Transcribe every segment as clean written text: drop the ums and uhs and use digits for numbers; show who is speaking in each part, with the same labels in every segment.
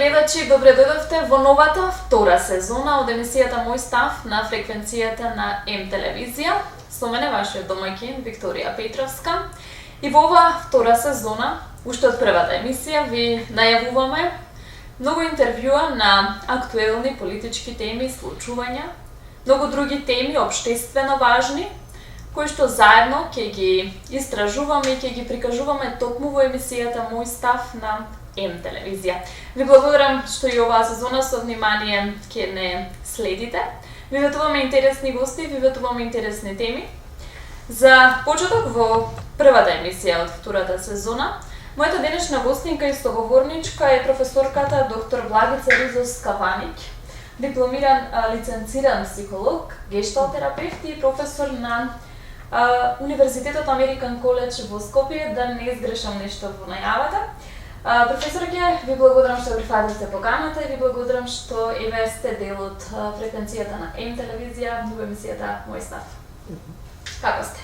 Speaker 1: гледачи, добре дојдовте во новата втора сезона од емисијата Мој став на фреквенцијата на М телевизија. Со мене вашиот домаќин Викторија Петровска. И во оваа втора сезона, уште од првата емисија, ви најавуваме многу интервјуа на актуелни политички теми и случувања, многу други теми општествено важни, кои што заедно ќе ги истражуваме и ќе ги прикажуваме токму во емисијата Мој став на М телевизија. Ви благодарам што и оваа сезона со внимание ќе не следите. Ви ветуваме интересни гости, ви ветуваме интересни теми. За почеток во првата емисија од втората сезона, мојата денешна гостинка и соговорничка е професорката доктор Благица Ризос-Каваниќ, дипломиран лиценциран психолог, гешталтерапевт и професор на Универзитетот Американ Коледж во Скопје, да не изгрешам нешто во најавата. Професорке, ви благодарам што прифативте поканата и ви благодарам што еве сте дел од фреквенцијата на М телевизија во емисијата Мој став. Како сте?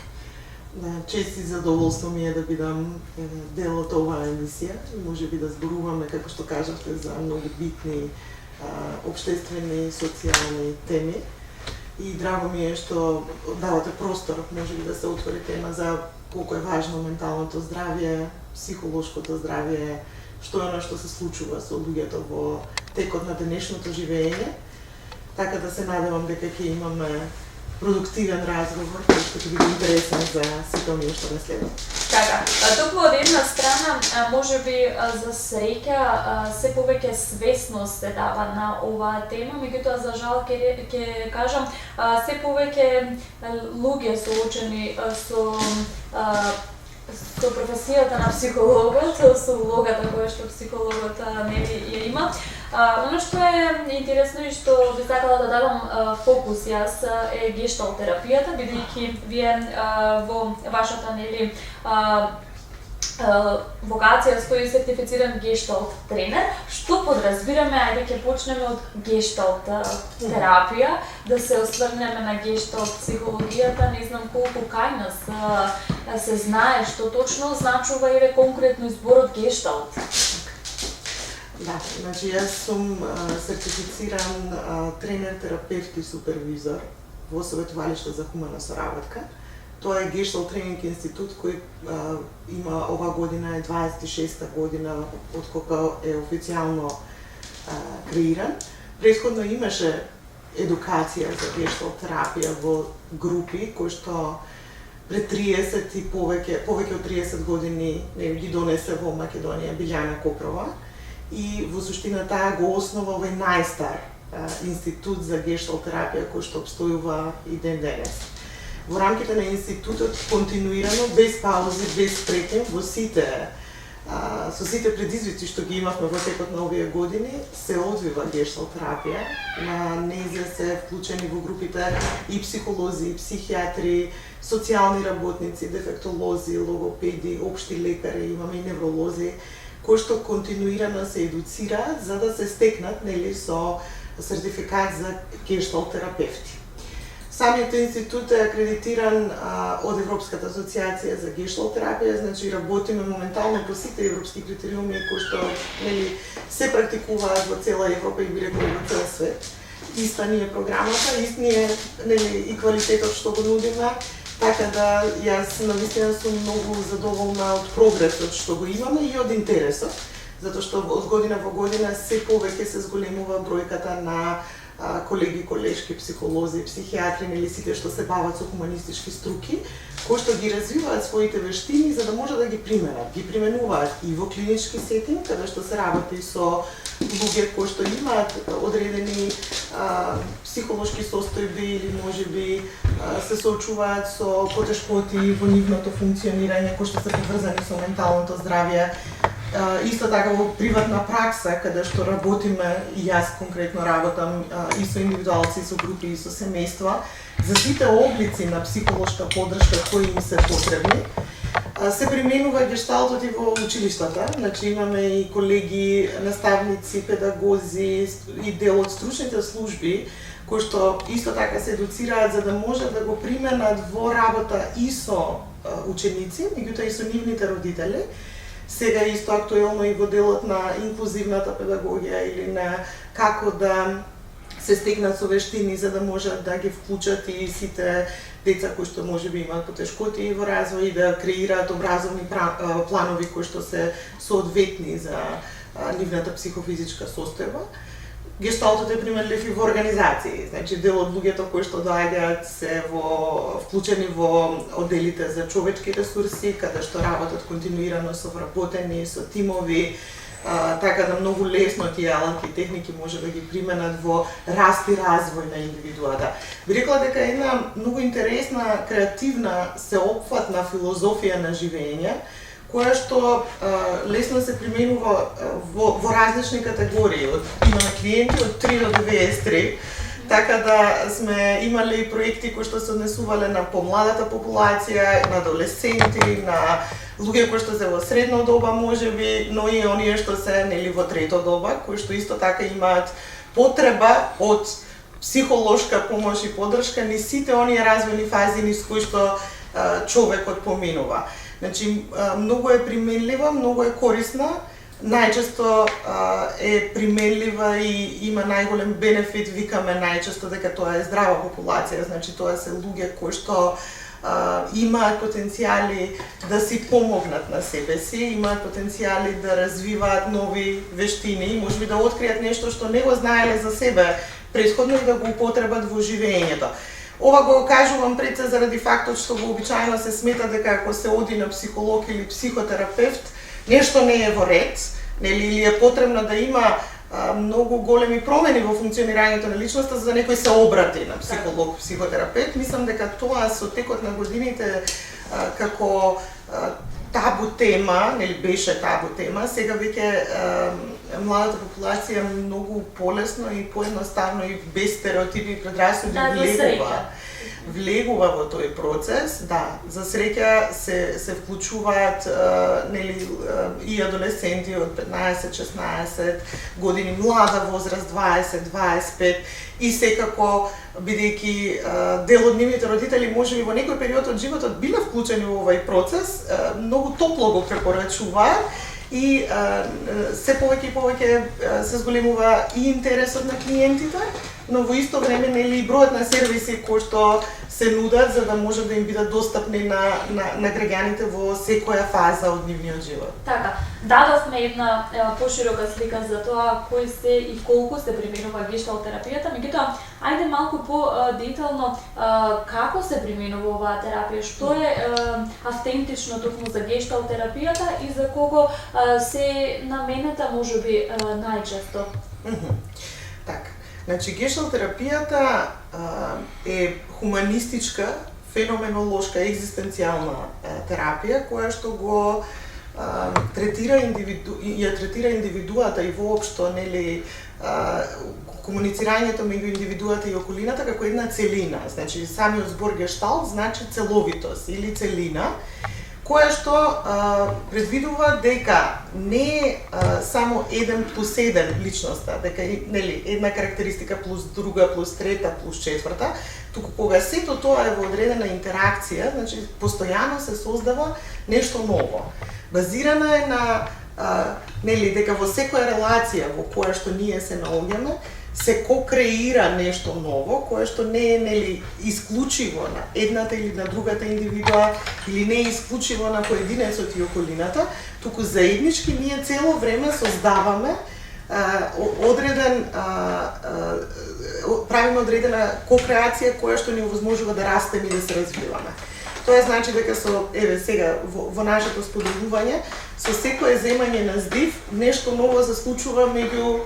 Speaker 2: Чест и задоволство ми е да бидам дел од оваа емисија и можеби да зборуваме, како што кажавте, за многу битни општествени и социјални теми. И драго ми е што давате простор, можеби да се отвори тема за колку е важно менталното здравје, психолошкото здравје, што е она што се случува со луѓето во текот на денешното живење. Така да се надевам дека ќе имаме продуктивен разговор кој што ќе биде интересен за сите оние што не следат.
Speaker 1: Така, токму од една страна, можеби за среќа се повеќе свесност се дава на оваа тема, меѓутоа за жал ќе кажам се повеќе луѓе соочени со професијата на психологот, со улогата која што психологот нели ја има. Оно што е интересно и што би сакала да дадам фокус јас е гешталтерапијата, бидејќи вие во вашата нели вокација стои сертифициран гешталт тренер. Што подразбираме, ајде ќе почнеме од гешталт терапија, да се осврнеме на гешталт психологијата, не знам колку кај нас се знае што точно значува еве конкретно зборот гешталт.
Speaker 2: Да, значи јас сум сертифициран тренер, терапевт и супервизор во Советувалиште за хумана соработка. Тоа е Гешталт тренинг институт кој има ова година е 26-та година од кога е официјално креиран. Претходно имаше едукација за гешталт терапија во групи кои што пред 30 и повеќе од 30 години ги донесе во Македонија Билјана Копрова. И во суштина таа го основа овој најстар институт за гешталт терапија кој што обстојува и ден денес. Во рамките на институтот континуирано, без паузи, без прекин, со сите предизвици што ги имавме во текот на овие години, се одвива гешталт терапија. На нејзе се вклучени во групите и психолози, и психијатри, социјални работници, дефектолози, логопеди, општи лекари, имаме и невролози, кои што континуирано се едуцираат за да се стекнат нели со сертификат за гешталт терапевти. Самиот институт е акредитиран од Европската асоциација за гешталт терапија, значи работиме моментално по сите европски критериуми кои што нели се практикуваат во цела Европа и би рекол во цел свет. Иста ни е програмата, ист ни е нели и квалитетот што го нудиме. Така да јас навистина сум многу задоволна од прогресот што го имаме и од интересот, затоа што од година во година се повеќе се зголемува бројката на колеги, колешки, психолози, психијатри или сите што се бават со хуманистички струки, кои што ги развиваат своите вештини за да може да ги применат. Ги применуваат и во клинички сетинг, каде што се работи со луѓе кои што имаат одредени психолошки состојби или можеби се соочуваат со потешкоти во нивното функционирање, кои што се поврзани со менталното здравје. Исто така во приватна пракса, каде што работиме, и јас конкретно работам и со индивидуалци, и со групи, и со семејства, за сите облици на психолошка поддршка кои им се потребни. Се применува гешталтот и во училиштата, значи имаме и колеги, наставници, педагози и дел од стручните служби, кои што исто така се едуцираат за да може да го применат во работа и со ученици, меѓутоа и со нивните родители, сега исто актуелно и во делот на инклузивната педагогија или на како да се стекнат со вештини за да можат да ги вклучат и сите деца кои што можеби имаат потешкоти во развој и да креираат образовни планови кои што се соодветни за нивната психофизичка состојба. Гешталтот е применлив и во организации, значи дел од луѓето кои што доаѓаат се вклучени во одделите за човечки ресурси, каде што работат континуирано со вработени, со тимови, така да многу лесно тие аланки и техники може да ги применат во раст и развој на индивидуата. Би рекла дека една многу интересна, креативна, сеопфатна филозофија на живење, која што лесно се применува во различни категории. Имаме клиенти од 3 до 93, така да сме имали проекти кои што се однесувале на помладата популација, на адолесценти, на луѓе кои што се во средно доба можеби, но и оние што се нели во трето доба, кои што исто така имаат потреба од психолошка помош и поддршка низ сите оние развојни фази низ кои што човекот поминува. Значи, многу е применлива, многу е корисна, најчесто е применлива и има најголем бенефит, викаме најчесто дека тоа е здрава популација, значи тоа се луѓе кои што имаат потенцијали да си помогнат на себе си, имаат потенцијали да развиваат нови вештини, можеби да откријат нешто што не го знаеле за себе претходно и да го употребат во живењето. Ова го кажувам пред се заради фактот што вообичаено се смета дека ако се оди на психолог или психотерапевт, нешто не е во ред, нели, или е потребно да има многу големи промени во функционирањето на личноста за да некој се обрати на психолог, психотерапевт. Мислам дека тоа со текот на годините како табу тема, нели беше табу тема, сега веќе младата популација многу полесно и поедноставно и без стереотипи и предрасуди влегува во тој процес. Да, за среќа се вклучуваат нели и адолесценти од 15-16 години, млада возраст 20-25 и секако бидејќи дел од нивните родители можеби во некој период од животот биле вклучени во овој процес, многу топло го препорачуваат и се повеќе и повеќе се зголемува и интересот на клиентите, но во исто време нели и бројот на сервиси кои што се нудат за да може да им бидат достапни на граѓаните во секоја фаза од нивниот живот.
Speaker 1: Така, дадовме една поширока слика за тоа кои се и колку се применува гешталт терапијата, меѓутоа ајде малку по-детално како се применува оваа терапија, што е автентично токму за гешталт терапијата и за кого се наменета можеби најчесто.
Speaker 2: Така. Значи, гешталт терапијата е хуманистичка, феноменолошка, екзистенцијална терапија која што го третира индивидуата и воопшто нели комуницирањето меѓу индивидуата и околината како една целина. Значи, самиот збор гешталт значи целовитост или целина, која што предвидува дека не е само 1+1 личноста, дека нели една карактеристика плюс друга плюс трета плюс четврта, туку кога сето тоа е во одредена интеракција, значи постојано се создава нешто ново. Базирана е на нели дека во секоја релација во која што ние се наоѓаме, се ко-креира нешто ново, кое што не е нели исклучиво на едната или на другата индивидуа, или не е исклучиво на поединецот и околината, туку заеднички ние цело време создаваме правиме одредена ко-креација која што ни овозможува да растеме и да се развиваме. Тоа значи дека сега во нашето споделување, со секое земање на здив, нешто ново се случува меѓу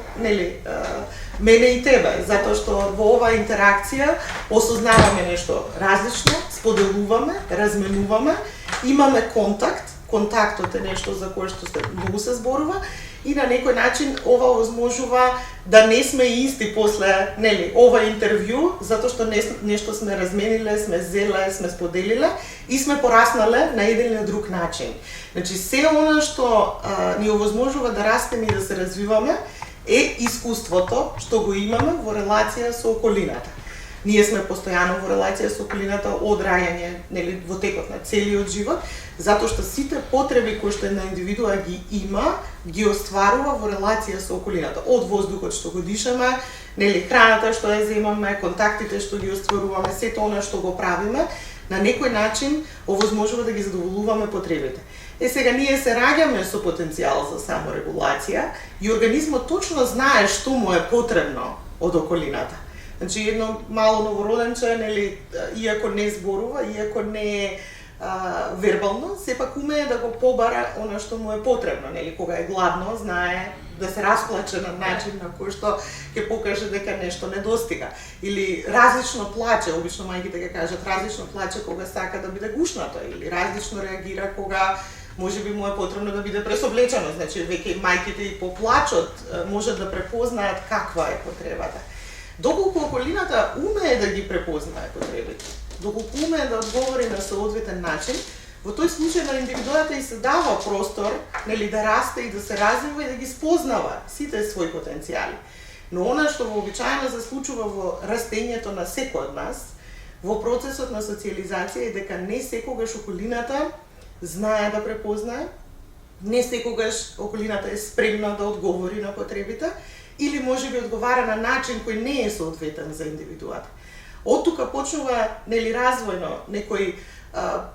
Speaker 2: мене и тебе, затоа што во оваа интеракција осознаваме нешто различно, споделуваме, разменуваме, имаме контакт, контактот е нешто за кое што многу се зборува и на некој начин ова овозможува да не сме исти после ова интервју, затоа што нешто сме размениле, сме зеле, сме споделиле и сме пораснале на еден или друг начин. Значи се она што ни овозможува да растеме и да се развиваме е искуството што го имаме во релација со околината. Ние сме постојано во релација со околината од раѓање, нели, во текот на целиот живот, затоа што сите потреби кои што една индивидуа ги има, ги остварува во релација со околината. Од воздухот што го дишаме, нели, храната што ја земаме, контактите што ги остваруваме, сето она што го правиме, на некој начин овозможува да ги задоволуваме потребите. Сега ние се раѓаме со потенцијал за саморегулација и организмот точно знае што му е потребно од околината. Значи едно мало новороденче, нели, иако не зборува, иако не е вербално, сепак умее да го побара она што му е потребно, нели, кога е гладно, знае да се расплаче на начин на кој што ќе покаже дека нешто недостига. Или различно плаче, обично мајките ќе кажат, различно плаче кога сака да биде гушнато, или различно реагира кога можеби му е потребно да биде пресоблечено. Значи веќе мајките и по плачот можат да препознаат каква е потребата. Доколку околината умее да ги препознае потребите, доколку умее да одговори на соодветен начин, во тој случај на индивидуата и се дава простор, нели, да расте и да се развива и да ги спознава сите своји потенцијали. Но она што вообичаено се случува во растењето на секој од нас, во процесот на социјализација е дека не секогаш околината знае да препознае, не секогаш околината е спремна да одговори на потребите, или може би одговара на начин кој не е соодветен за индивидуата. Од тука почнува, нели, развојно некој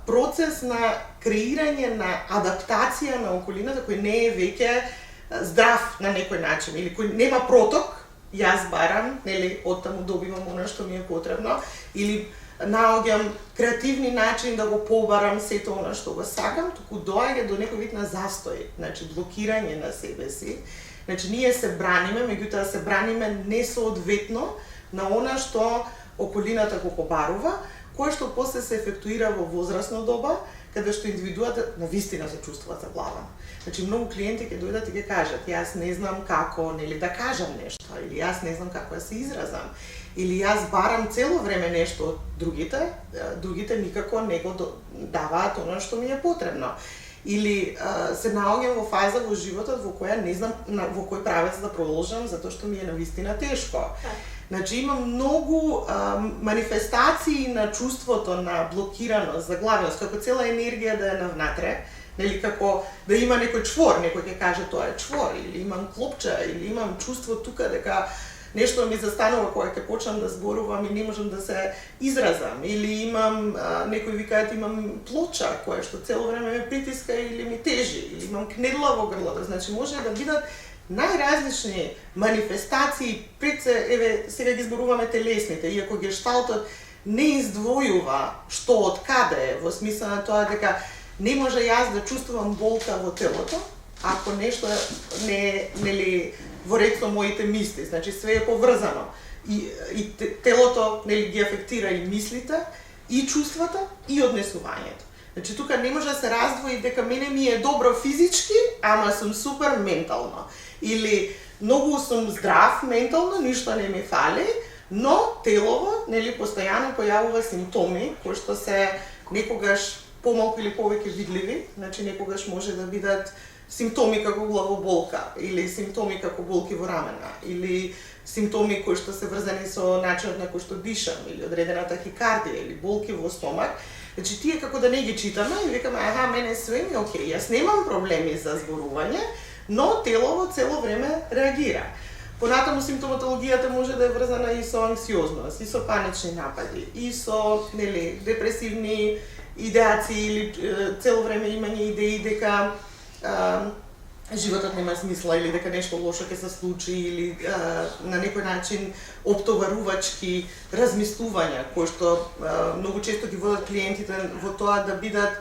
Speaker 2: процес на креирање на адаптација на околината кој не е веќе здрав на некој начин или кој нема проток, јас барам, нели, оттаму добивам она што ми е потребно, или наоѓам креативни начини да го побарам сето она што го сакам, туку доаѓа до некој вид на застој, значи блокирање на себе си. Значи ние се браниме, меѓутоа се браниме несоодветно на она што околината го побарува, кое што после се ефектуира во возрастно доба, каде што индивидуата навистина се чувствува заглавен. Значи многу клиенти ќе дојдат и ќе кажат, јас не знам како, нели, да кажам нешто, или јас не знам како да се изразам, или јас барам цело време нешто од другите никако не го даваат она што ми е потребно. Или се наоѓам во фаза во животот во која не знам во кој правец да продолжам затоа што ми е навистина тешко. Значи има многу манифестации на чувството на блокираност, заглавеност, како цела енергија да е навнатре, нели, како да има некој чвор, некој ќе каже тоа е чвор, или имам клопче, или имам чувство тука дека нешто ми застанува кога ќе почнам да зборувам и не можам да се изразам, или имам некои викаат имам плоча која што цело време ме притиска или ми тежи, или имам кнедла во грлото. Значи може да бидат најразлични манифестации, пред се, еве, сега ги зборуваме телесните, иако гешталтот не издвојува што од каде е, во смисла на тоа дека не може јас да чувствувам болка во телото, ако нешто не е, нели, во ред со моите мисли, значи све е поврзано. И телото, нели, ги афектира и мислите, и чувствата, и однесувањето. Значи тука не може да се раздвои дека мене ми е добро физички, ама сум супер ментално. Или многу сум здрав ментално, ништо не ми фали, но телово, нели, постојано појавува симптоми кои што се некогаш помалку или повеќе видливи, значи некогаш може да бидат симптоми како главоболка, или симптоми како болки во рамена, или симптоми кои што се врзани со начинот на кој што дишам, или одредена тахикардија, или болки во стомак. Значи тие како да не ги читаме и викаме, аха, мене све ми окей, јас немам проблеми за зборување, но телово цело време реагира. Понатаму симптоматологијата може да е врзана и со анксиозност, и со панични напади, и со, нели, депресивни идеации или цело време имање идеи дека животот нема смисла или дека нешто лошо ќе се случи или на некој начин оптоварувачки размислувања кои што многу често ги водат клиентите во тоа да бидат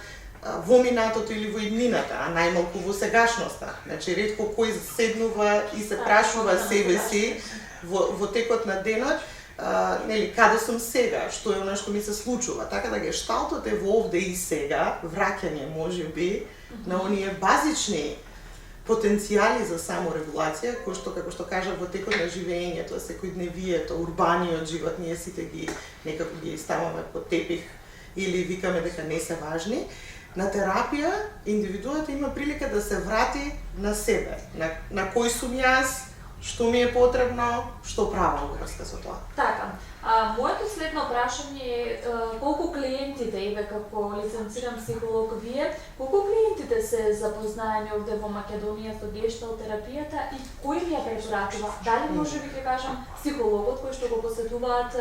Speaker 2: во минатото или во иднината, а најмалку во сегашноста. Значи ретко кој седнува и се прашува себе си во текот на денот, нели, каде сум сега, што е она што ми се случува. Така да гешталтот е во овде и сега, враќање можеби на оние базични потенцијали за саморегулација, кои што, како што кажа, во текот на живеењето, секојдневието, урбаниот живот, ние сите ги некако ги ставаме под тепих или викаме дека не се важни. На терапија индивидуата има прилика да се врати на себе, на кој сум јас, што ми е потребно, што правам во врска со тоа.
Speaker 1: Така, моето следно прашање е колку клиентите, и како лиценциран психолог вие, колку клиентите се запознаени овде во Македонија со гешталт терапијата и кој ви ја препорачува? Дали може би ќе кажам психологот кој што го посетуваат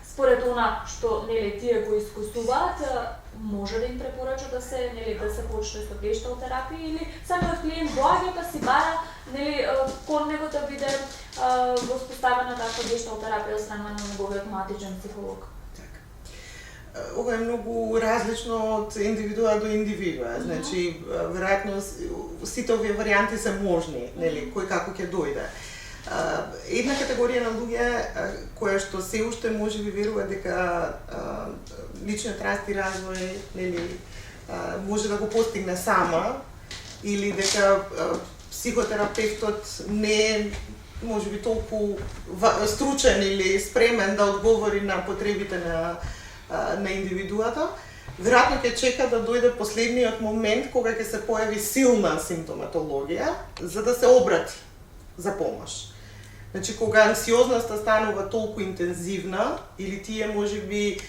Speaker 1: според она што нели тие го искусуваат, може да им препорача да се почне со гешталт терапија или самиот клиент доаѓа па си бара нели кон него да биде воспоставена таква гешталт терапија од страна на неговиот матичен психолог.
Speaker 2: Ова е многу различно од индивидуа до индивидуа, значи веројатно сите овие варијанти се можни, нели кој како ќе дојде. Една категорија на луѓе која што се уште може би верува дека личниот раст и развој нели може да го постигне сама или дека психотерапевтот не е може би толку стручен или спремен да одговори на потребите на индивидуата, веројатно ќе чека да дојде последниот момент кога ќе се појави силна симптоматологија за да се обрати за помош. Значи, кога анксиозноста станува толку интензивна или тие можеби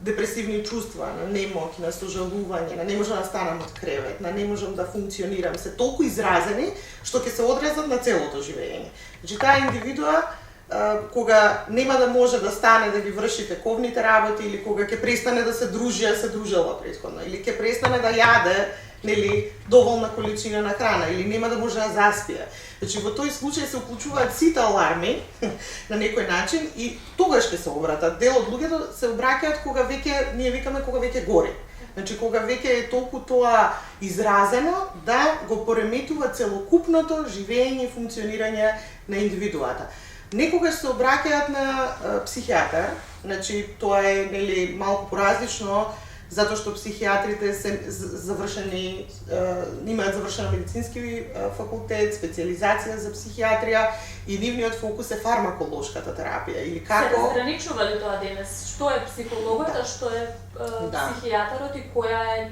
Speaker 2: депресивни чувства, на немоќ, на сожалување, на не можам да станам од кревет, на не можам да функционирам, се толку изразени што ќе се одразат на целото живење. Значи, таа индивидуа кога нема да може да стане да ги врши тековните работи или кога ќе престане да се дружи, а се дружела претходно, или ќе престане да јаде нели доволна количина на храна или нема да може да заспие. Значи во тој случај се уклучуваат сите аларми на некој начин и тогаш ќе се обратат. Дел од луѓето се обраќаат кога веќе ние викаме кога веќе гори. Значи кога веќе е толку тоа изразено да го пореметува целокупното живење и функционирање на индивидуата. Некогаш се обраќаат на психијатар, значи тоа е нели малку поразлично затоа што психијатрите се завршени, имаат завршена медицински факултет, специјализација за психијатрија и нивниот фокус е фармаколошката терапија или како
Speaker 1: се разграничува ли тоа денес? Што е психологот, а што е психијатарот и која е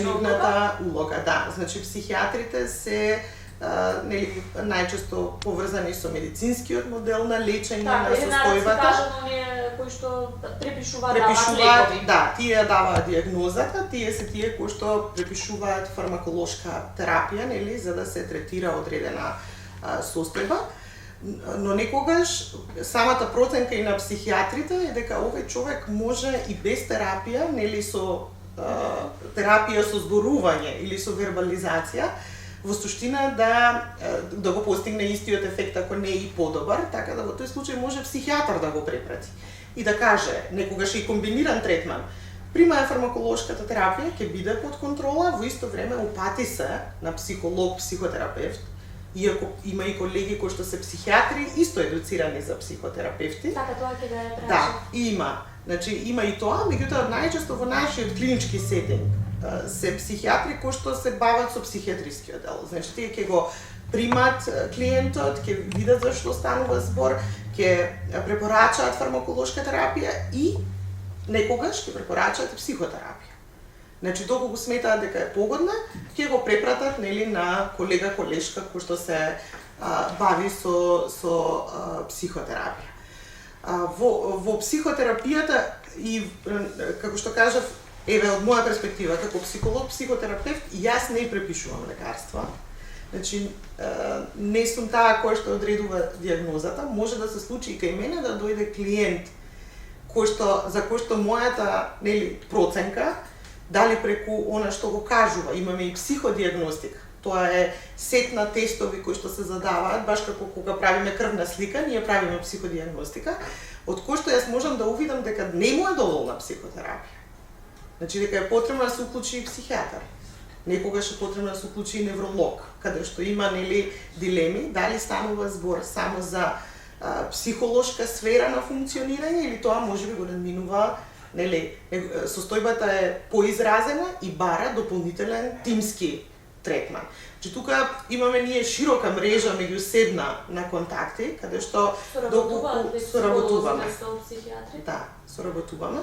Speaker 1: нивната
Speaker 2: улога? Да, значи психијатрите се нели најчесто поврзани со медицинскиот модел на лечење на состојбата.
Speaker 1: Така, оние кои што препишуваат лекови.
Speaker 2: Да, тие даваат диагнозата, тие се тие кои што препишуваат фармаколошка терапија, нели, за да се третира одредена состојба. Но некогаш самата проценка и на психијатрите е дека овој човек може и без терапија, нели со терапија со зборување или со вербализација, во суштина да го постигне истиот ефект, ако не и подобар, така да во тој случај може психијатар да го препрати и да каже, некогаш и комбиниран третман, примае фармаколошката терапија, ќе биде под контрола, во исто време упати се на психолог, психотерапевт, иако има и колеги кои што се психијатри, исто едуцирани за психотерапевти.
Speaker 1: Така, тоа ќе да е
Speaker 2: Да, има. Значи, има и тоа, меѓутоа најчесто во нашиот клинички сетинг се психијатри кои што се бават со психијатрискиот дел. Значи, тие ќе го примат клиентот, ќе видат за што станува збор, ќе препорачаат фармаколошка терапија и некогаш ќе препорачаат психотерапија. Значи, доколку сметаат дека е погодна, ќе го препратат нели на колега-колешка кој што се бави со психотерапија. Во психотерапијата и како што кажав, еве од моја перспектива како психолог, психотерапевт, јас не препишувам лекарства. Значи не сум таа која што одредува дијагнозата, може да се случи и кај мене да дојде клиент за кој што мојата нели проценка дали преку она што го кажува, имаме и психодијагностика. Тоа е сет на тестови кои што се задаваат, баш како кога правиме крвна слика, ние правиме психодијагностика, од кој што јас можам да увидам дека не му е доволна психотерапија. Значи дека е потребно да се уклучи и психијатар. Некогаш е потребно да се уклучи и невролог, каде што има нели дилеми, дали станува збор само за психолошка сфера на функционирање или тоа можеби го надминува, нели состојбата е поизразена и бара дополнителен тимски третман. Значи тука имаме ние широка мрежа меѓусебна на контакти, каде што
Speaker 1: соработуваме.
Speaker 2: Да, соработуваме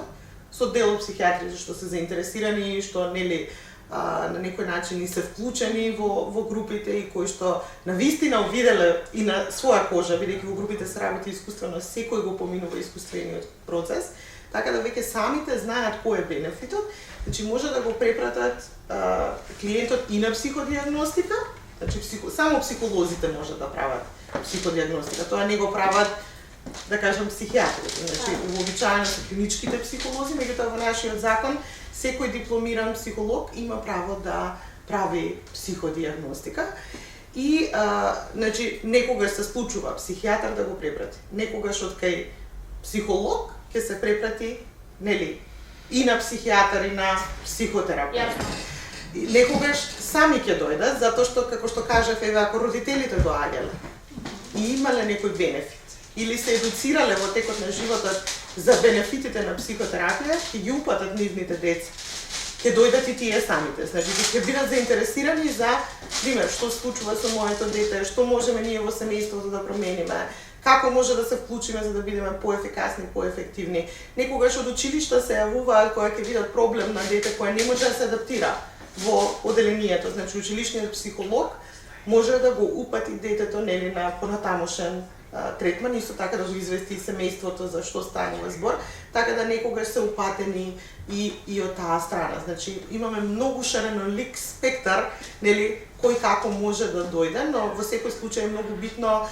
Speaker 2: со дел од психијатри што се заинтересирани, што нели на некој начин и се вклучени во групите и кои што навистина увиделе и на своја кожа, бидејќи во групите се работи искуствено, секој го поминува искуствениот процес, така да веќе самите знаат кој е бенефитот, значи може да го препратат клиентот и на психодиагностика, значи само психолозите може да прават психодиагностика, тоа не го прават, да кажам, психијатрите, значи вообичаено се клиничките психолози, меѓутоа во нашиот закон секој дипломиран психолог има право да прави психодиагностика и значи некогаш се случува психијатар да го препрати, некогаш од кај психолог ќе се препрати, нели, и на психијатар и на психотерапевт. Некогаш сами ќе дојдат затоа што, како што кажав, еве ако родителите доаѓале и имале некој бенефит или се едуцирале во текот на животот за бенефитите на психотерапија, ќе ги упатат нивните деца. Ќе дојдат и тие самите, значи ќе бидат заинтересирани за, пример, што случува со моето дете, што можеме ние во семејството да промениме, како може да се вклучиме за да бидеме поефикасни, поефективни. Некогаш од училишта се јавуваат кога ќе видат проблем на дете кој не може да се адаптира во оделението, значи училишниот психолог може да го упати детето, нели, на понатамошен третман, исто така да го извести и семејството за што станува збор, така да некогаш се упатени и од таа страна. Значи имаме многу ширенолик спектар, нели, кој како може да дојде, но во секој случај е многу битно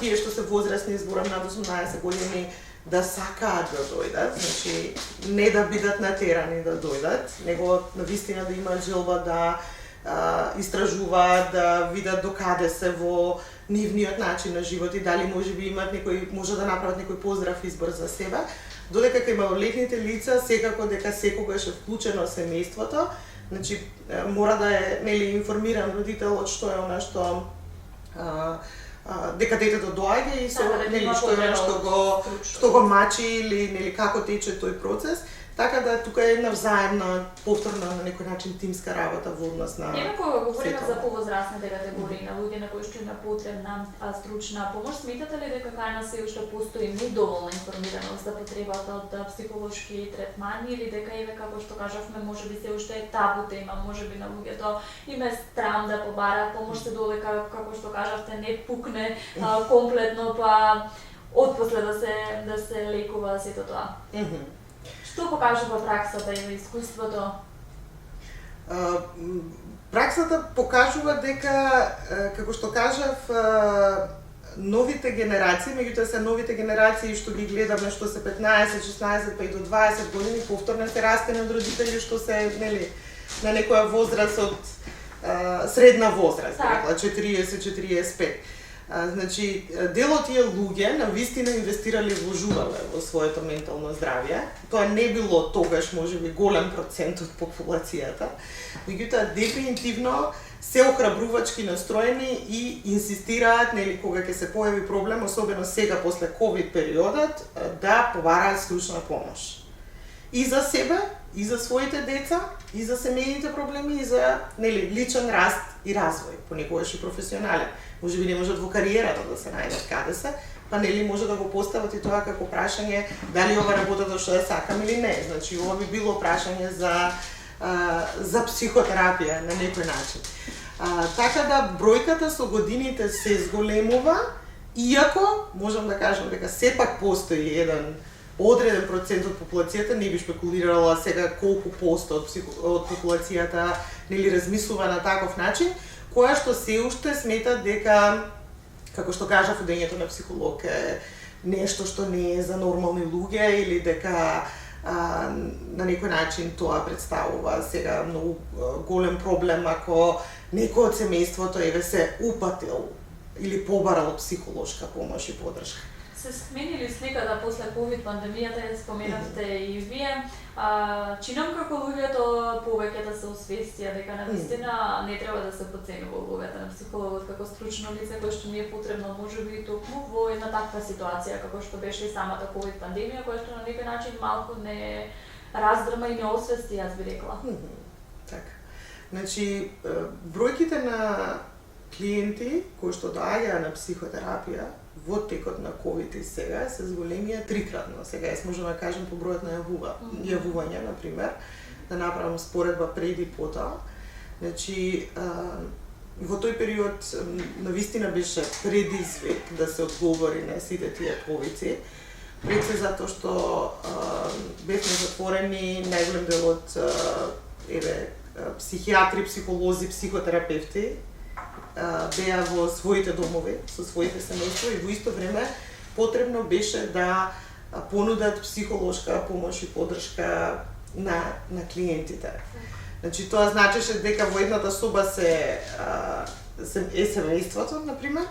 Speaker 2: тие што се возрастни, зборам над 18 години, да сакаат да дојдат, значи не да бидат натерани да дојдат, него навистина да имаат желба да истражуваат, да видат докаде се во нивниот начин на живот и дали можеби имаат може да направат некој поздрав избор за себе, додека кај малолетните лица секако дека секогаш е вклучено семејството, значи мора да е, нели, информиран родителот што е она што дека детето доаѓа и со, нели, што е што го мачи или, нели, како тече тој процес. Така да тука е една взаемна, повторна на некој начин тимска работа во однос на
Speaker 1: Еве кога говориме за повозрастните категории на луѓе на кои што има потребна стручна помош, сметате ли дека кај нас се уште постои недоволна информираност за потребата од психолошки третмани или дека еве како што кажавме можеби се уште е табу тема, можеби на луѓето им е страм да побараат помош се додека како што кажавте не пукне комплетно па отпосле да се лекува сето тоа. Што покажува праксата и искуството?
Speaker 2: Праксата покажува дека, како што кажав, новите генерации, меѓутоа се новите генерации што ги гледаме, што се 15, 16 па и до 20 години, повторно се растени од родители што се, нели, на некоја возраст од средна возраст, рекла 40-45. Значи, дел од тие луѓе навистина инвестирале, вложувале во своето ментално здравје. Тоа не било тогаш можеби голем процент од популацијата, меѓутоа дефинитивно се охрабрувачки настроени и инсистираат, нели, кога ќе се појави проблем, особено сега после ковид периодот, да побараат стручна помош. И за себе, и за своите деца, и за семејните проблеми, и за, нели, личен раст и развој, понекогаш и професионален. Можеби не можат во кариерата да се најдат каде се, па нели може да го постават и тоа како прашање дали ова работата што ја сакам или не. Значи ова би било прашање за психотерапија на некој начин. Така да бројката со годините се зголемува, иако можам да кажам дека сепак постои еден одреден процент од популацијата, не би шпекулирала сега колку посто од популацијата, нели, размислува на таков начин, која што се уште смета дека, како што кажав, одењето на психолог е нешто што не е за нормални луѓе или дека на некој начин тоа представува сега многу голем проблем ако некој од семејството еве се упатил или побарал психолошка помош и поддршка.
Speaker 1: Се сменили сликата после ковид пандемијата, ја споменавте и вие. Чинам како луѓето повеќе да се освестија дека навистина не треба да се потценува улогата на психологот како стручно лице кој што ни е потребно можеби и токму во една таква ситуација како што беше и самата ковид пандемија, која што на некој начин малку не раздрма и не освести, јас би рекла.
Speaker 2: Така. Значи, бројките на клиенти кои што доаѓаа на психотерапија во текот на ковид и сега се зголемија трикратно. Сега можеме да кажем по бројот на јавување, на пример. да направам споредба преди потоа. Значи, во тој период навистина беше предизвик да се одговори на сите тие повици. Пред се затоа што бевме затворени, најголем дел од психиатри, психолози, психотерапевти беа во своите домови, со своите семејства и во исто време потребно беше да понудат психолошка помош и поддршка на клиентите. Значи тоа значеше дека во едната соба е семејството, например,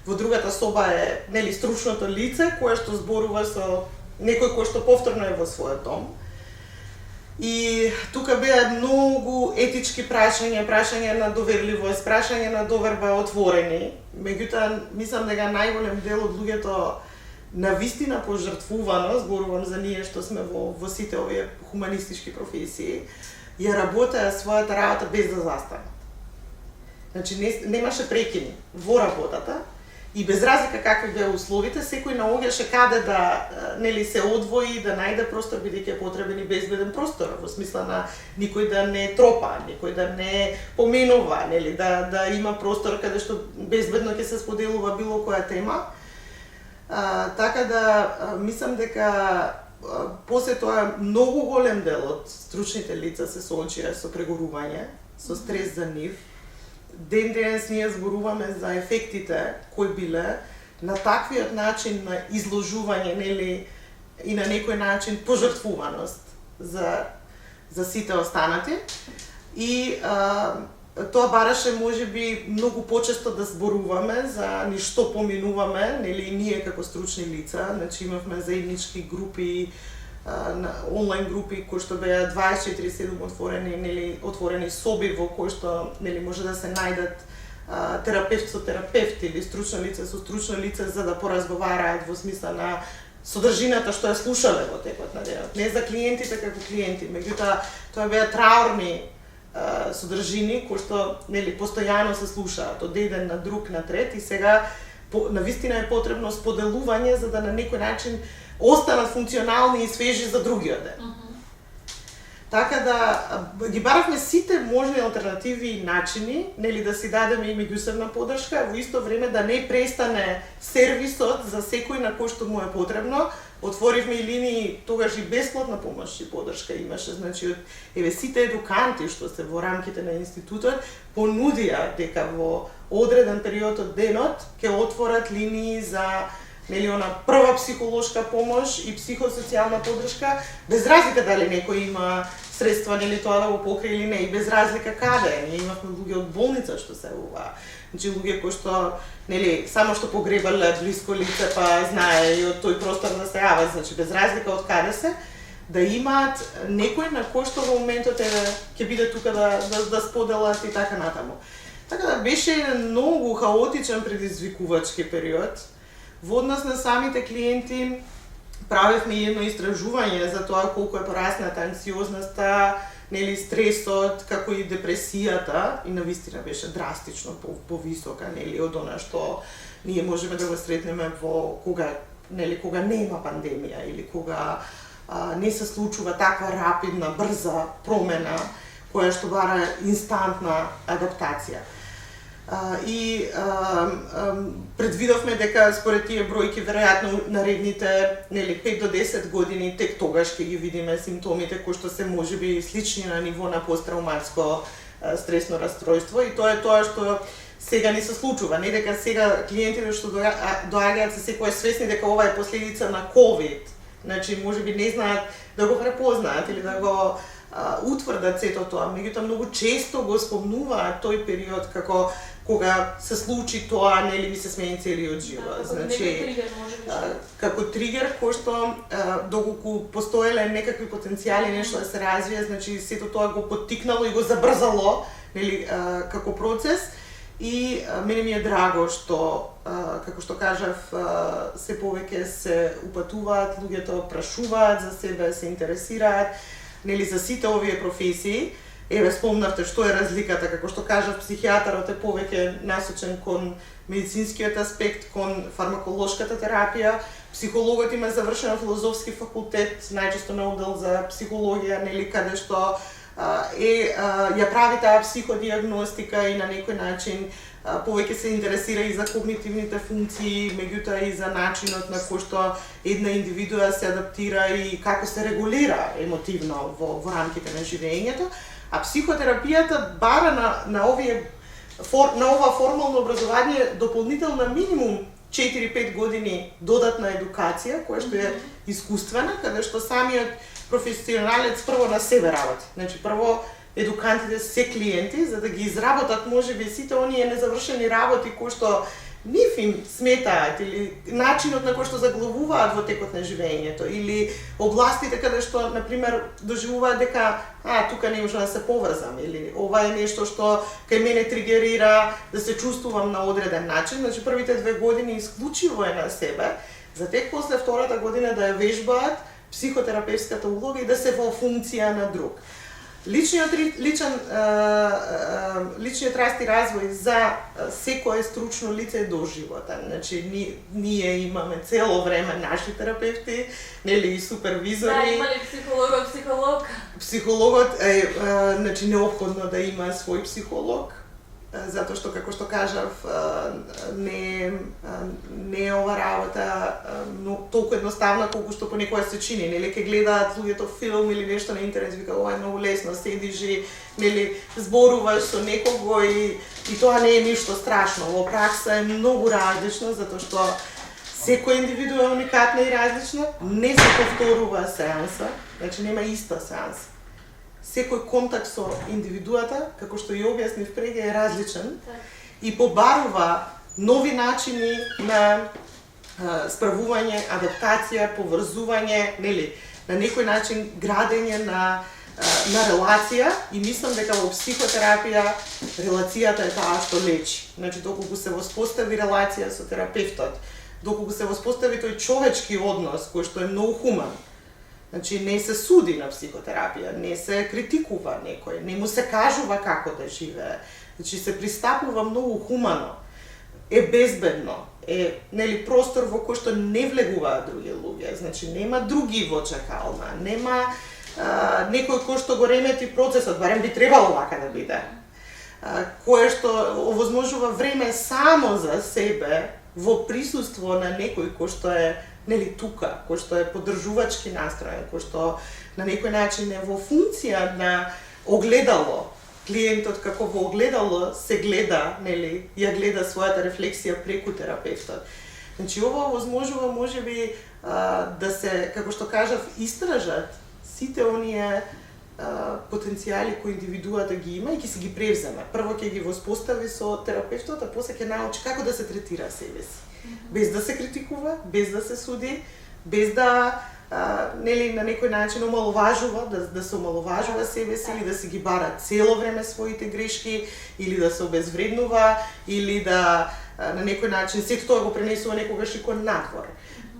Speaker 2: во другата соба е стручното лице кое што зборува со некој кој што повторно е во својот дом. И тука беа многу етички прашања на доверливост, прашања на доверба отворени. Меѓутоа, мислам дека најголем дел од луѓето навистина пожртвувано, зборувам за ние што сме во сите овие хуманистички професии, ја работеа својата работа без да застанат. Значи немаше прекини во работата и без разлика какви беа условите, секој наоѓаше каде да се одвои, да најде простор бидејќи е потребен и безбеден простор, во смисла на никој да не тропа, никој да не поменува, да има простор каде што безбедно ќе се споделува било која тема. Така да мислам дека после тоа многу голем дел од стручните лица се соочија со прегорување, со стрес за нив. Денес ние зборуваме за ефектите кои биле на таквиот начин на изложување, и на некој начин пожртвуваност за сите останати. И тоа бараше можеби многу почесто да зборуваме за ништо поминуваме, ние како стручни лица, значи имавме заеднички групи, онлайн групи кои што беа 24/7 отворени соби во кои што може да се најдат терапевт со терапевт или стручно лице со стручно лице за да поразговараат во смисла на содржината што ја слушале во текот на денот. Не за клиентите како клиенти, меѓутоа тоа беа траурни содржини кои што постојано се слушаат од еден на друг на трет и сега навистина е потребно споделување за да на некој начин останат функционални и свежи за другиот ден. Така да ги баравме сите можни алтернативи и начини, да си дадеме и меѓусебна поддршка, во исто време да не престане сервисот за секој на кој што му е потребно. Отворивме и линии тогаш и бесплатна помош и поддршка имаше, значи од сите едуканти што се во рамките на институтот понудија дека во одреден период од денот ќе отворат линии за она прва психолошка помош и психосоцијална поддршка, без разлика дали некој има средства тоа да го покрие или не, и без разлика каде. Ние имавме луѓе од болница што се ова. Значи луѓе кои што само што погребале блиско лице па знае и од тој простор да се јават, значи без разлика од каде се, да имаат некој на кој што во моментот ќе биде тука да споделат и така натаму. Така да беше многу хаотичен предизвикувачки период. Во однос на самите клиенти правевме едно истражување за тоа колку е порасната анксиозноста, стресот, како и депресијата, и навистина беше драстично повисока, од она што ние можеме да го сретнеме во кога нема пандемија или кога не се случува таква рапидна, брза промена која што бара инстантна адаптација. И предвидовме дека според тие бројки веројатно наредните 5 до 10 години тек тогаш ќе ги видиме симптомите кои што се можеби слични на ниво на посттравматско стресно расстройство и тоа е тоа што сега ни се случува, не дека сега клиентите што доаѓаат се секој свесни дека ова е последица на COVID, значи можеби не знаат да го препознаат или да го утврдат сето тоа, меѓутоа многу често го спомнуваат тој период како кога се случи тоа, ми се смени целиот живот. Значи, како тригер кој што доколку постоеле некакви потенцијали нешто да се развие, значи сето тоа го поттикнало и го забрзало, како процес. И мене ми е драго што, како што кажав, се повеќе се упатуваат, луѓето прашуваат за себе, се интересираат, за сите овие професии. Спомнавте што е разликата, како што кажав, психијатарот е повеќе насочен кон медицинскиот аспект, кон фармаколошката терапија, психологот има завршен филозофски факултет, најчесто на оддел за психологија, каде што ја прави таа психодиагностика и на некој начин повеќе се интересира и за когнитивните функции, меѓутоа и за начинот на кој што една индивидуа се адаптира и како се регулира емотивно во рамките на живеењето, а психотерапијата бара на ова формално образование дополнително минимум 4-5 години додатна едукација, која што е искуствена, каде што самиот професионалец прво на себе работи. Значи, прво едукантите се клиенти, за да ги изработат можеби сите оние незавршени работи кои што нив им сметаат, или начинот на кој што заглавуваат во текот на живеењето, или областите каде што, например, доживуваат дека тука не може да се поврзам, или ова е нешто што кај мене тригерира да се чувствувам на одреден начин. Значи, првите 2 години исклучиво е на себе, за тек после втората година да ја вежбаат психотерапевската улога и да се во функција на друг. Личниот раст и развој за секое стручно лице е доживотен. Значи, ние имаме цело време наши терапевти, нели, и супервизори.
Speaker 1: Да, има ли психолог?
Speaker 2: Психологот е, значи, неопходно да има свој психолог, затоа што, како што кажав, не е ова работа толку едноставна колку што понекогаш се чини, нели, ке гледаат луѓето филм или нешто на интернет, вика ова е многу лесно, седиш и, нели, зборуваш со некого и тоа не е ништо страшно. Во пракса е многу различно, затоа што секој индивиду е уникатна и различна, не се повторува сеанса, значи нема иста сеанса. Секој контакт со индивидуата, како што ја објаснив преге, е различен и побарува нови начини на справување, адаптација, поврзување, нели, на некој начин градење на релација, и мислам дека во психотерапија релацијата е таа што лечи. Значи, доколку се воспостави релација со терапевтот, доколку се воспостави тој човечки однос кој што е многу хуман. Значи, не се суди на психотерапија, не се критикува некој, не му се кажува како да живее. Значи, се пристапува многу хумано, е безбедно, е, нели, простор во кој што не влегуваат други луѓе. Значи, нема други во чакална, нема некој кој што го ремети процесот, барем би требало вака да биде. Кое што овозможува време само за себе во присуство на некој кој што е, нели, тука, кој што е поддржувачки настроен, кој што на некој начин е во функција на огледало. Клиентот како во огледало се гледа, нели, ја гледа својата рефлексија преку терапевтот. Значи, ова овозможува можеби да се, како што кажав, истражат сите оние потенцијали кои индивидуата ги има и ќе си ги превземе. Прво ќе ги воспостави со терапевтот, а после ќе научи како да се третира себе си. Без да се критикува, без да се суди, без да нели, на некој начин омаловажува, да се омаловажува себе си, или да си ги бара цело време своите грешки, или да се обезвреднува, или да на некој начин сето тоа го пренесува некогаш и кон надвор.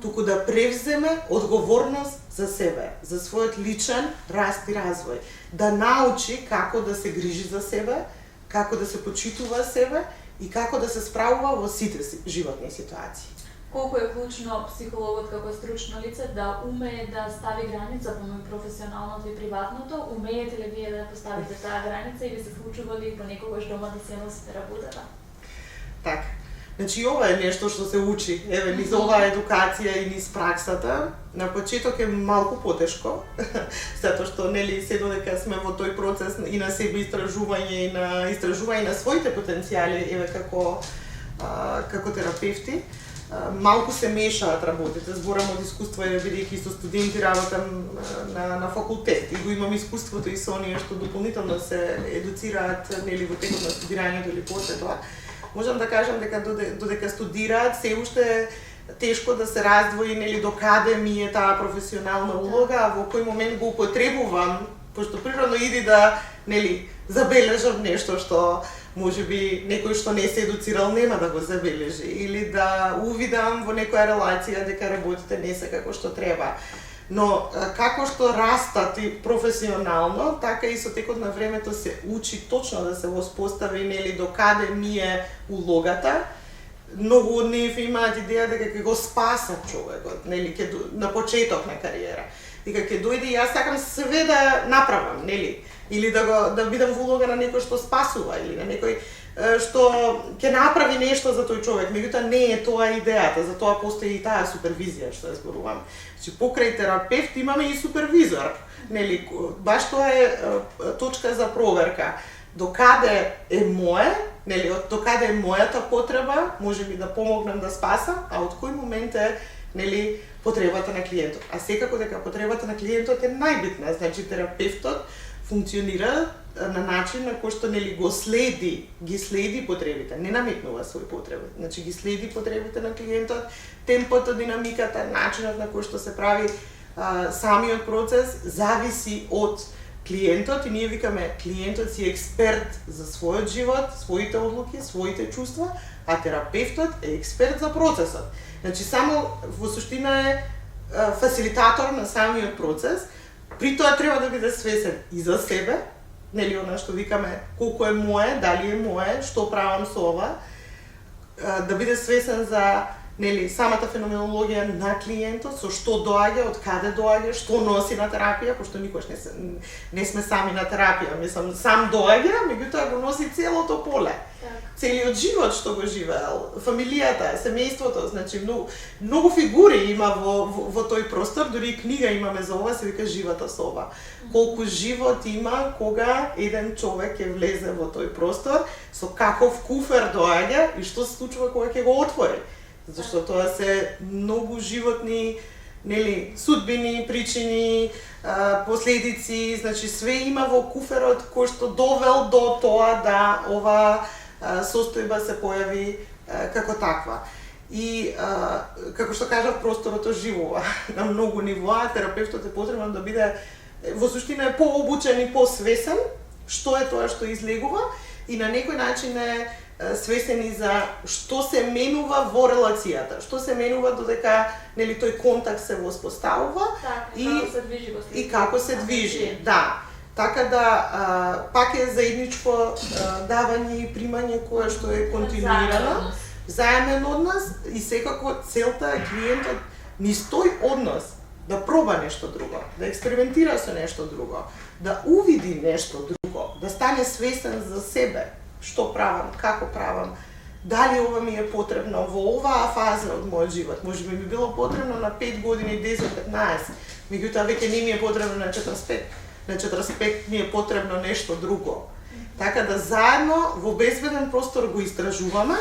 Speaker 2: Туку да превземе одговорност за себе, за својот личен раст и развој, да научи како да се грижи за себе, како да се почитува себе и како да се справува во сите животни ситуации.
Speaker 1: Колку е клучно психологот како стручно лице да умее да стави граница помеѓу професионалното и приватното? Умеете ли вие да поставите таа граница или се случува ли понекогаш дома да се носите работата?
Speaker 2: Така. Значи, ова е нешто што се учи, еве, низ оваа едукација и низ праксата. На почеток е малку потешко, затоа што, нели, се додека сме во тој процес и на себе истражување и на своите потенцијали, еве, како терапевти, малку се мешаат работите. Зборам од искуство, бидејќи со студенти работам на факултет и го имам искуството и со оние што дополнително се едуцираат, нели, во текот на студирањето или после тоа. Можам да кажам дека додека студираат, се уште тешко да се раздвои, нели, докаде ми е таа професионална улога, а во кој момент го употребувам, пошто природно иди да, нели, забележам нешто што можеби некој што не се едуцирал нема да го забележи, или да увидам во некоја релација дека работите не се како што треба. Но како што растат и професионално, така и со текот на времето се учи точно да се воспостави, нели, докаде ми е улогата. Многу од нив имаат идеја дека ќе го спасат човекот, нели, на почеток на кариера. дека ќе дојде и јас сакам све да направам, нели? Или да бидам во улога на некој што спасува или на некој што ќе направи нешто за тој човек. Меѓутоа не е тоа идејата, затоа постои и таа супервизија што ја зборувам. Значи покрај терапевт имаме и супервизор, нели? Баш тоа е точка за проверка. Докаде е мое, нели, докаде е мојата потреба, можеби да помогнам да спасам, а од кој момент е, нели, потребата на клиентот. А секако дека потребата на клиентот е најбитна, значи терапевтот функционира на начин на кој што, нели, ги следи потребите, не наметнува своји потреби. Значи ги следи потребите на клиентот, темпото, динамиката, начинот на кој што се прави самиот процес зависи од клиентот и ние викаме клиентот си експерт за својот живот, своите одлуки, своите чувства, а терапевтот е експерт за процесот. Значи само во суштина е фасилитатор на самиот процес, при тоа треба да биде свесен и за себе, нели она што викаме колку е мое, дали е мое, што правам со ова, да биде свесен за нели самата феноменологија на клиентот, со што доаѓа, од каде доаѓа, што носи на терапија, пошто никош не сме сами на терапија, мислам сам доаѓа, меѓутоа го носи целото поле. Целиот живот што го живеел, фамилијата, семејството, значи многу фигури има во тој простор, дури и книга имаме за ова, се вика Живата соба. Колку живот има кога еден човек ќе влезе во тој простор, со каков куфер доаѓа и што се случува кога ќе го отвори. Зашто тоа се многу животни, нели, судбини, причини, последици, значи све има во куферот кој што довел до тоа да ова состојба се појави како таква. И како што кажав, просторот оживува на многу нивоа, терапевтот е потребно да биде во суштина е пообучен и посвесен што е тоа што излегува и на некој начин е свесени за што се менува во релацијата, што се менува додека нели тој контакт се воспоставува и како се движи. Да. Така да пак е заедничко давање и примање кое што е континуирано, заемен однос и секако целта е клиентот низ тој однос да проба нешто друго, да експериментира со нешто друго, да увиди нешто друго, да стане свесен за себе. Што правам, како правам, дали ова ми е потребно во оваа фаза од мојот живот. Може би ми било потребно на 5 години, 10, 15, меѓутоа веќе не ми е потребно на 45. На 45 ми е потребно нешто друго. Така да заедно во безбеден простор го истражуваме.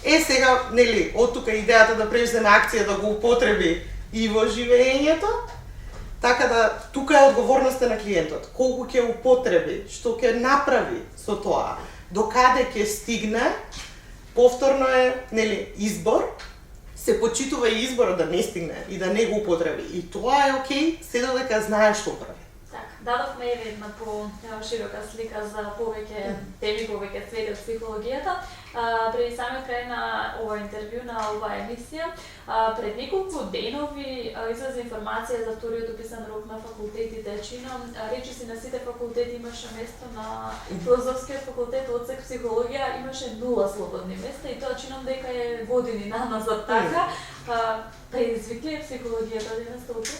Speaker 2: Сега, нели, од тука идејата да превземе акција да го употреби и во живеењето. Така да тука е одговорноста на клиентот. Колку ќе употреби, што ќе направи со тоа. До каде ќе стигне, повторно е, нели, избор, се почитува и изборот да не стигне и да не го употреби. И тоа е окей, се додека знае што прави.
Speaker 1: Дадовме една по-широка слика за повеќе теми, повеќе сфери од психологијата. Преди самиот крај на ова интервју, на оваа емисија, пред неколку денови излезе информација за вториот уписан рок на факултетите. Чином, речиси на сите факултети имаше место на филозофскиот факултет, одсек психологија, имаше 0 слободни места и тоа чином дека е години наназад така. Предизвикли е психологијата денес толку?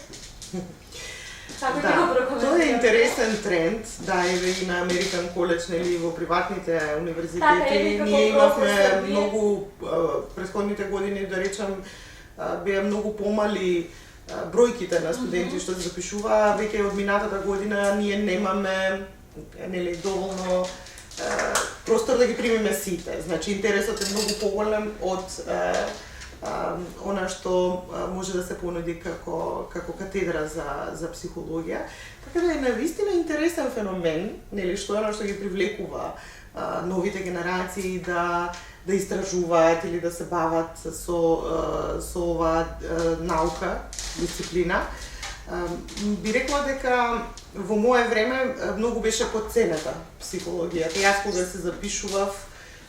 Speaker 2: Тоа е интересен тренд, да, еве и на Американ коледж, нели, во приватните универзитети. Ние имавме многу претходните години, да речам, беа многу помали бројките на студенти што се запишуваа. Веќе од минатата година ние немаме, нели, доволно простор да ги примиме сите. Значи интересот е многу поголем од она што може да се понуди како катедра за психологија. Така да е навистина интересен феномен, нели, што е она што ги привлекува новите генерации да истражуваат или да се бават со оваа наука, дисциплина. Би рекла дека во мое време многу беше потценета психологијата. Јас кога се запишував,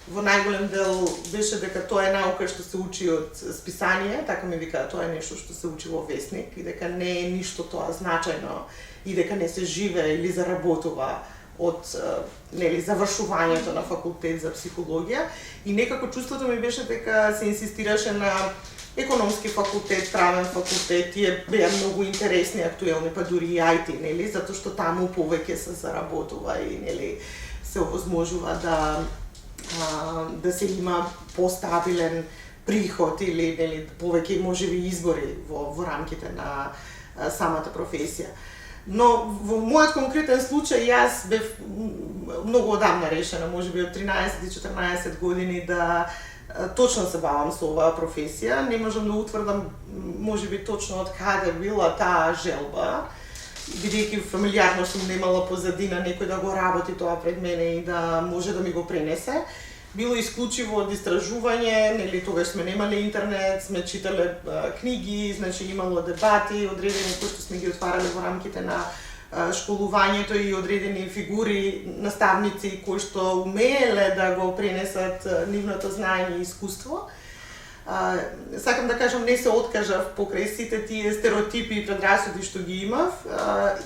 Speaker 2: во најголем дел беше дека тоа е наука што се учи од списание, така ми викаа, тоа е нешто што се учи во весник и дека не е ништо тоа значајно и дека не се живее или заработува од нели завршувањето на факултет за психологија и некако чувството ми беше дека се инсистираше на економски факултет, правен факултет, тие беа многу интересни, актуелни, па дури и IT, нели, затоа што таму повеќе се заработува и нели се овозможува да се има постабилен приход или нели повеќе можеби избори во рамките на самата професија. Но во мојот конкретен случај јас бев многу одамна решена, можеби од 13-14 години да точно се бавам со оваа професија. Не можам да утврдам можеби точно од каде била таа желба, бидејќи фамилиарно сум немала позадина некој да го работи тоа пред мене и да може да ми го пренесе. Било исклучиво од истражување, нели тогаш сме немале интернет, сме читале книги, значи имало дебати одредени кои што сме ги отварале во рамките на школувањето и одредени фигури, наставници кои што умееле да го пренесат нивното знаење и искуство. Сакам да кажам, не се откажав покрај сите тие стереотипи и предрасуди што ги имав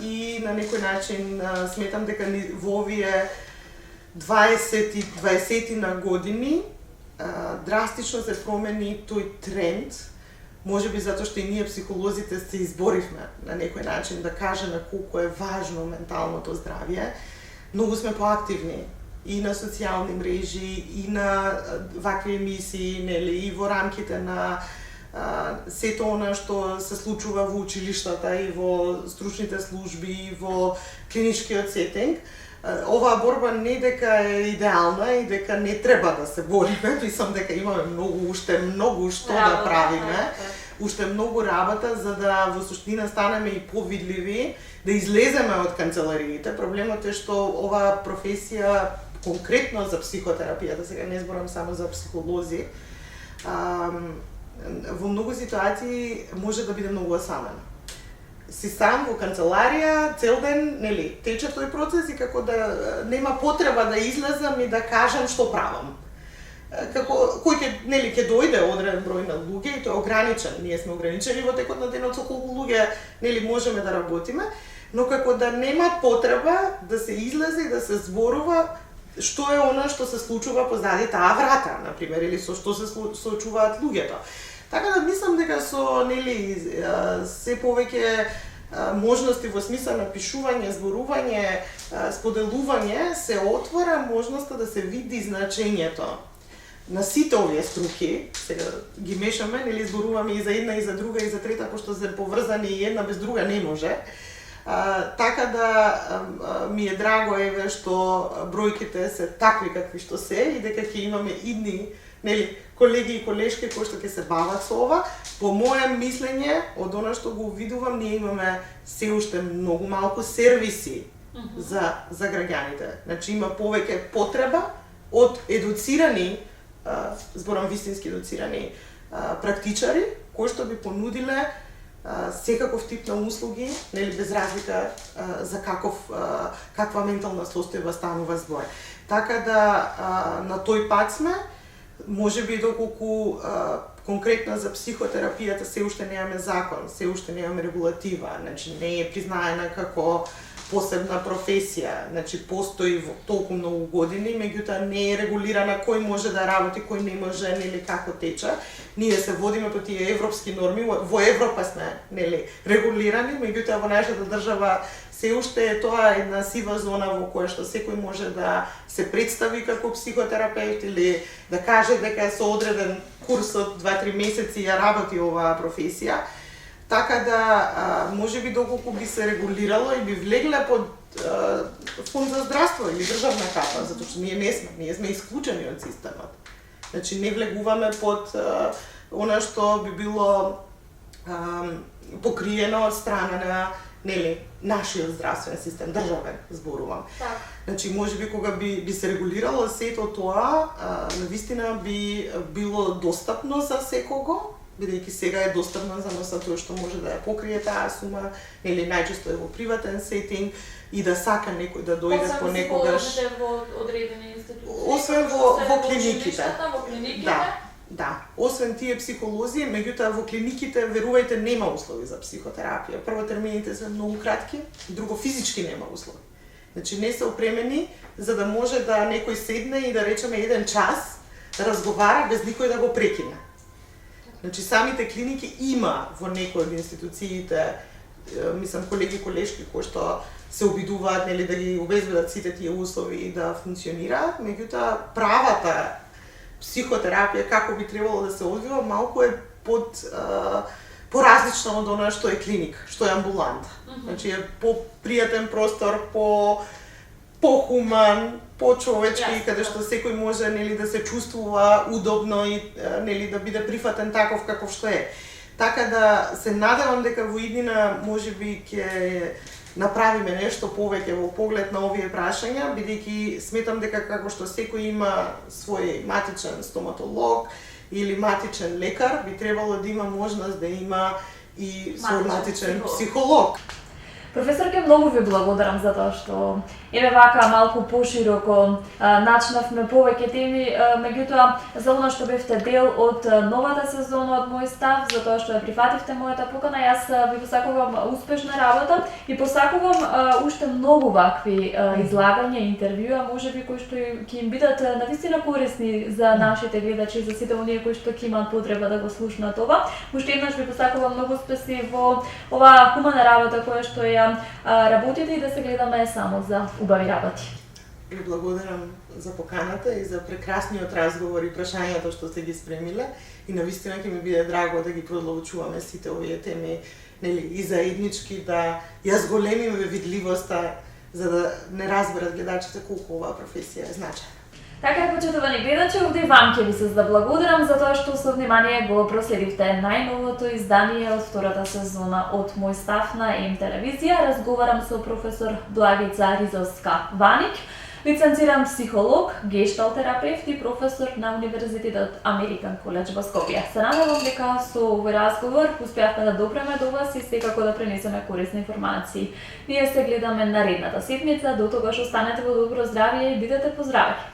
Speaker 2: и на некој начин сметам дека во овие 20 на години драстично се промени тој тренд, можеби затоа што и ние психолозите се изборивме на некој начин да кажеме колку е важно менталното здравје. Многу сме поактивни и на социјални мрежи, и на вакви емисии, нели, и во рамките на сето она што се случува во училиштата и во стручните служби и во клиничкиот сетинг. Оваа борба не дека е идеална и дека не треба да се бориме, мислам дека имаме уште многу што да правиме, уште многу работа за да во суштина станеме и повидливи, да излеземе од канцелариите. Проблемот е што оваа професија конкретно за психотерапијата, сега не зборам само за психолози, во многу ситуации може да биде многу осамена. Си сам во канцеларија, цел ден, нели, тече тој процес и како да нема потреба да излезам и да кажам што правам. Кој ќе дојде одреден број на луѓе и тоа е ограничен. Ние сме ограничени во текот на денот со колку луѓе нели можеме да работиме, но како да нема потреба да се излезе и да се зборува што е она што се случува позади таа врата, на пример, или со што се соочуваат луѓето. Така да мислам дека со нели се повеќе можности во смисла на пишување, зборување, споделување се отвора можноста да се види значењето на сите овие струки. Сега ги мешаме, нели зборуваме и за една и за друга и за трета, пошто се поврзани и една без друга не може. Така да ми е драго еве што бројките се такви какви што се и дека ќе имаме идни нели колеги и колешки кои што ќе се бават со ова. По моје мислење, од она што го видувам, ние имаме се уште многу малку сервиси за граѓаните. Значи има повеќе потреба од едуцирани, зборам вистински едуцирани практичари кои што би понудиле секаков тип на услуги, нели без разлика за каква ментална состојба станува збор. Така да на тој пат сме, можеби доколку конкретно за психотерапијата се уште немаме закон, се уште немаме регулатива, значи не е признаена како посебна професија, значи постои во толку многу години, меѓутоа не е регулирана кој може да работи, кој не може, нели како тече. Ние се водиме по тие европски норми, во Европа сме, нели, регулирани, меѓутоа во нашата држава се уште е тоа една сива зона во која што секој може да се представи како психотерапевт или да каже дека со одреден курс од 2-3 месеци ја работи оваа професија. Така да, можеби доколку би се регулирало и би влегле под фонд за здравство или државна каса, затоа што ние сме исклучени од системот. Значи не влегуваме под она што би било покриено од страна на нели нашиот здравствен систем, државен зборувам. Значи можеби кога би се регулирало сето тоа, навистина би било достапно за секого, бидејќи сега е достапно за носа тоа што може да ја покрие таа сума, или најчесто е во приватен сетинг и да сака некој да дојде по некогаш.
Speaker 1: Во одредени институции.
Speaker 2: Освен во клиниките.
Speaker 1: Во клиниките.
Speaker 2: Да, освен тие психолози, меѓутоа во клиниките верувајте нема услови за психотерапија. Прво термините се многу кратки, друго физички нема услови. Значи не се опремени за да може да некој седне и да речеме 1 час да разговара без никој да го прекине. Значи самите клиники има во некои од институциите, мислам колешки кои што се обидуваат нели да ги обезбедат сите тие услови и да функционираат, меѓутоа правата психотерапија како би требало да се одвива малку е поразлична од она што е клиника, што е амбуланта. Значи е попријатен простор, похуман, почовечки, каде што секој може нели да се чувствува удобно и нели да биде прифатен таков каков што е. Така да се надевам дека во иднина можеби ќе направиме нешто повеќе во поглед на овие прашања, бидејќи сметам дека како што секој има свој матичен стоматолог или матичен лекар, би требало да има можност да има и свој матичен психолог.
Speaker 3: Професорке, многу ви благодарам за тоа што еве вака малку пошироко начнавме повеќе теми, меѓутоа за она што бевте дел од новата сезона од Мој став, за тоа што ја прифативте мојата покана, јас ви посакувам успешна работа и посакувам уште многу вакви излагања, интервјуа, можеби кои што ќе им бидат навистина корисни за нашите гледачи, за сите оние кои што ќе имаат потреба да го слушнат ова. Уште еднаш ви посакувам многу успеси во оваа хумана работа која што ја работите и да се гледаме само за убави работи.
Speaker 2: Ви благодарам за поканата и за прекрасниот разговор и прашањата што сте ги спремиле и навистина ќе ми биде драго да ги продлучуваме сите овие теми, нели, и заеднички да ја зголемиме видливоста за да не разберат гледачите колку оваа професија е значајна.
Speaker 3: Така, почитувани гледачи, овде и вам ќе ви се заблагодарам за тоа што со внимание го проследивте најновото издание од втората сезона од Мој став на М телевизија. Разговарам со професор Благица Ризовска-Ваник, лиценциран психолог, гешталтерапевт и професор на Универзитетот Американ коледж во Скопје. Се надевам дека со овој разговор успеавме да допреме до вас и секако да пренесеме корисни информации. Ние се гледаме наредната седмица, до тогаш останете во добро здравје и бидете поздравени!